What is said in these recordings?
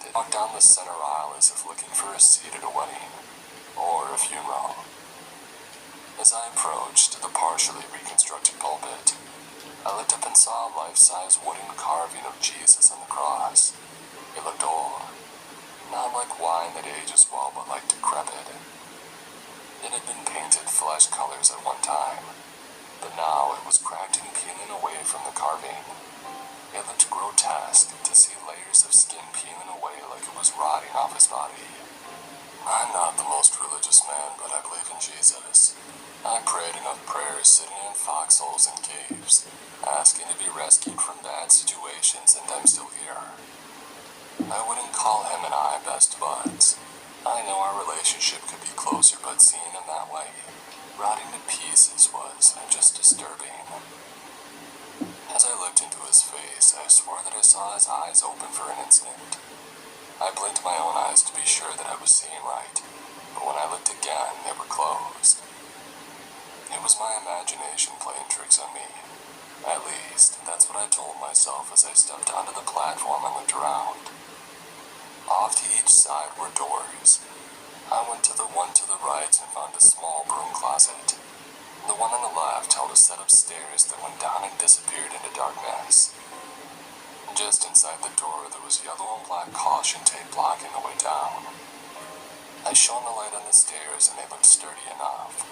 I walked down the center aisle as if looking for a seat at a wedding or a funeral. As I approached the partially reconstructed pulpit, I looked up and saw a life-size wooden carving of Jesus on the cross. It looked old, not like wine that ages well, but like decrepit. It had been painted flesh colors at one time, but now it was cracked and peeling away from the carving. It looked grotesque to see layers of skin peeling away like it was rotting off his body. I'm not the most religious man, but I believe in Jesus. I prayed enough prayers sitting in foxholes and caves, asking to be rescued from bad situations, and I'm still here. I wouldn't call him and I best buds. I know our relationship could be closer, but seeing him that way, rotting to pieces, was just disturbing. As I looked into his face, I swore that I saw his eyes open for an instant. I blinked my own eyes to be sure that I was seeing right, but when I looked again, they were closed. It was my imagination playing tricks on me. At least, that's what I told myself as I stepped onto the platform and looked around. Off to each side were doors. I went to the one to the right and found a small broom closet. The one on the left held a set of stairs that went down and disappeared into darkness. Just inside the door, there was yellow and black caution tape blocking the way down. I shone the light on the stairs and they looked sturdy enough.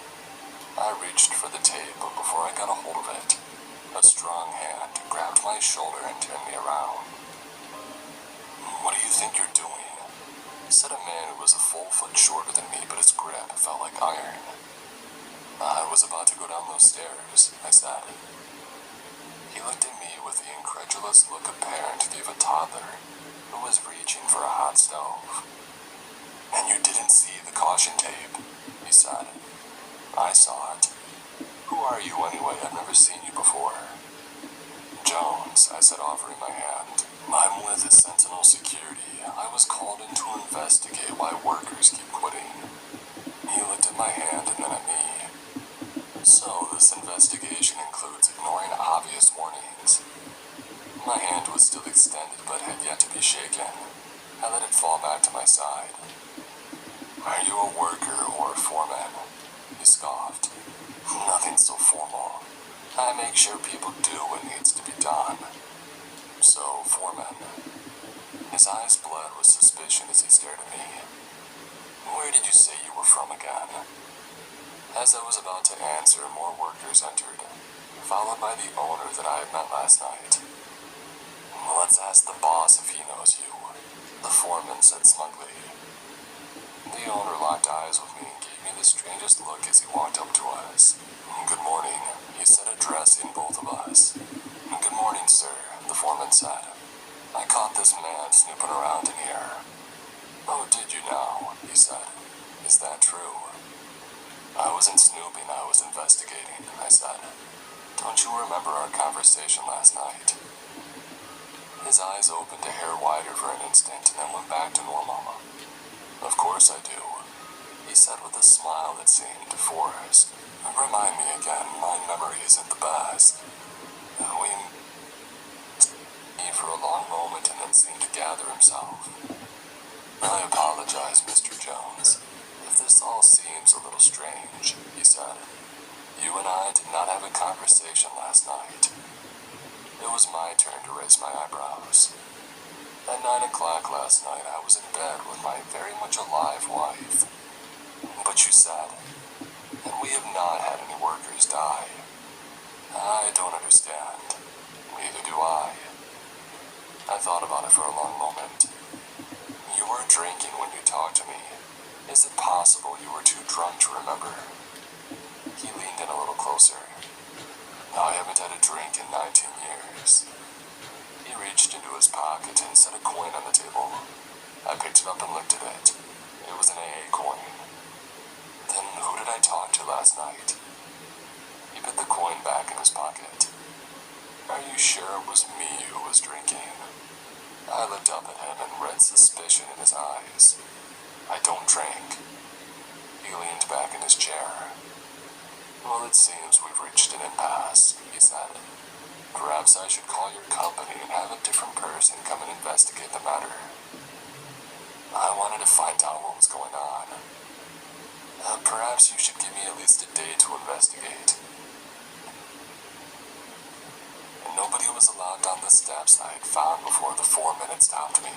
I reached for the tape, but before I got a hold of it, a strong hand grabbed my shoulder and turned me around. "What do you think you're doing?" said a man who was a full foot shorter than me, but his grip felt like iron. "I was about to go down those stairs," I said. He looked at me with the incredulous look a parent gave a toddler who was reaching for a hot stove. "And you didn't see the caution tape?" he said. "I saw it. Who are you anyway? I've never seen you before." "Jones," I said, offering my hand. "I'm with Sentinel Security. I was called in to investigate why workers keep quitting." He looked at my hand and then at me. "So this investigation includes ignoring obvious warnings." My hand was still extended but had yet to be shaken. I let it fall back to my side. "Are you a worker or a foreman?" He scoffed. "Nothing so formal. I make sure people do what needs to be done." "So, foreman." His eyes bled with suspicion as he stared at me. "Where did you say you were from again?" As I was about to answer, more workers entered, followed by the owner that I had met last night. "Let's ask the boss if he knows you," the foreman said smugly. The owner locked eyes with me and gave me the strangest look as he walked up to us. "Good morning," he said, addressing both of us. "Good morning, sir," the foreman said. "I caught this man snooping around in here." "Oh, did you now?" he said. "Is that true?" "I wasn't snooping, I was investigating," I said. "Don't you remember our conversation last night?" His eyes opened a hair wider for an instant and then went back to normal. "Of course I do," he said with a smile that seemed forced. "Remind me again, my memory isn't the best." He for a long moment and then seemed to gather himself. "I apologize, Mr. Jones, if this all seems a little strange," he said. "You and I did not have a conversation last night." It was my turn to raise my eyebrows. At 9 o'clock last night, I was in bed with my very much alive wife. "But you said, and we have not had any workers die." "I don't understand. Neither do I." I thought about it for a long moment. "You were drinking when you talked to me. Is it possible you were too drunk to remember?" He leaned in a little closer. "I haven't had a drink in 19 years. He reached into his pocket and set a coin on the table. I picked it up and looked at it. It was an AA coin. "Then who did I talk to last night?" He put the coin back in his pocket. "Are you sure it was me who was drinking?" I looked up at him and read suspicion in his eyes. "I don't drink." He leaned back in his chair. "Well, it seems we've reached an impasse," he said. "Perhaps I should call your company and have a different person come and investigate the matter." was locked on the steps I had found before the 4 minutes stopped me.